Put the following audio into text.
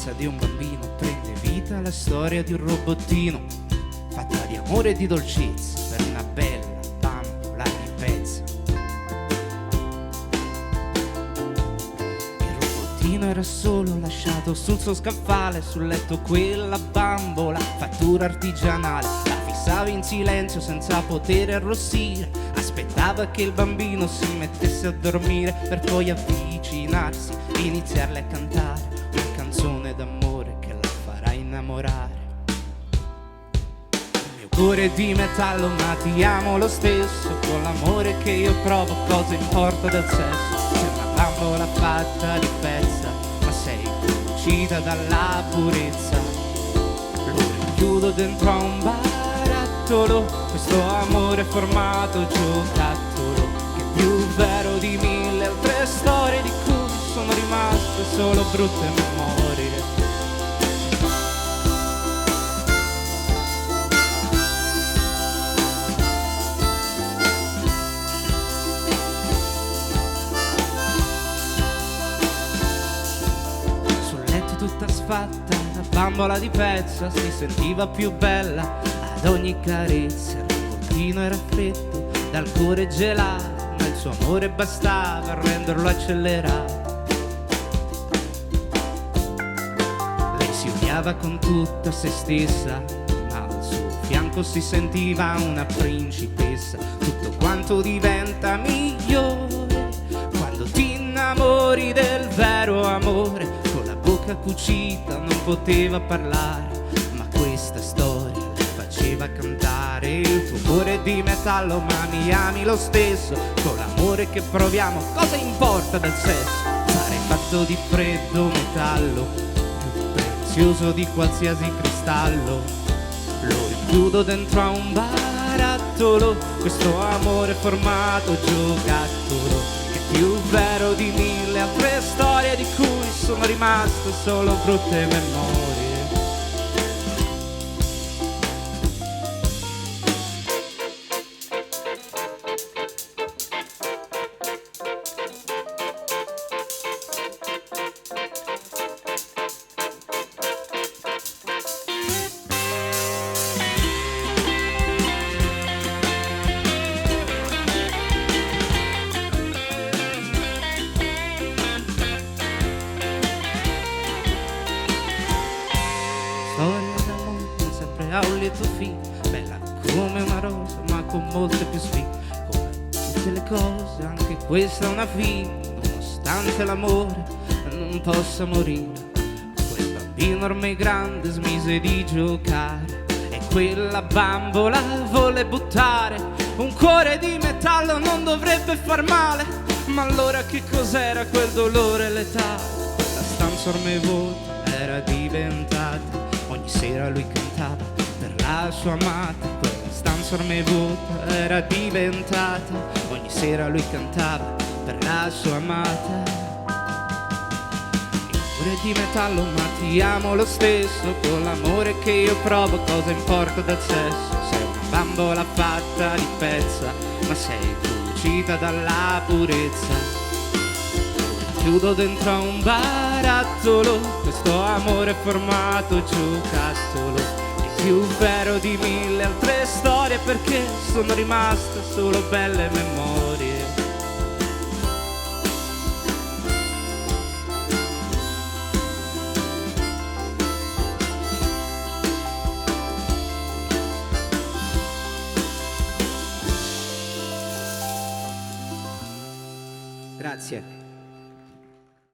senza di un bambino prende vita la storia di un robottino, fatta di amore e di dolcezza per una bella bambola di pezza. Il robottino era solo lasciato sul suo scaffale, sul letto quella bambola, fattura artigianale. La fissava in silenzio senza poter arrossire, aspettava che il bambino si mettesse a dormire per poi avvicinarsi e iniziarle a cantare una canzone d'amore che la farà innamorare. Il mio cuore è di metallo ma ti amo lo stesso, con l'amore che io provo cosa importa del sesso? Sei una bambola fatta di pezza ma sei uscita dalla purezza. Lo rinchiudo dentro a un barattolo, questo amore formato giocattolo, che è più vero di mille altre storie di cui sono rimaste solo brutte memorie. Sul letto tutta sfatta, la bambola di pezza si sentiva più bella ad ogni carezza. Il robottino era freddo dal cuore gelato, ma il suo amore bastava a renderlo accelerato. Si odiava con tutta se stessa, ma al suo fianco si sentiva una principessa. Tutto quanto diventa migliore quando ti innamori del vero amore. Con la bocca cucita non poteva parlare, ma questa storia le faceva cantare. Il tuo cuore è di metallo ma mi ami lo stesso, con l'amore che proviamo cosa importa del sesso? Sarei fatto di freddo metallo, prezioso di qualsiasi cristallo. Lo rinchiudo dentro a un barattolo, questo amore formato giocattolo, che è più vero di mille altre storie di cui sono rimaste solo brutte memorie. Storia d'amore sempre a un lieto fine, bella come una rosa ma con molte più spine. Come tutte le cose anche questa è una fine, nonostante l'amore non possa morire. Quel bambino ormai grande smise di giocare e quella bambola volle buttare. Un cuore di metallo non dovrebbe far male, ma allora che cos'era quel dolore letale? La stanza ormai vuota era diventata, ogni sera lui cantava per la sua amata. Quella stanza ormai vuota era diventata, ogni sera lui cantava per la sua amata. Il cuore di metallo ma ti amo lo stesso, con l'amore che io provo cosa importa del sesso? Sei una bambola fatta di pezza ma sei cucita dalla purezza. Chiudo dentro a un barattolo, questo amore formato giocattolo, è più vero di mille altre storie perché sono rimaste solo belle memorie. Grazie.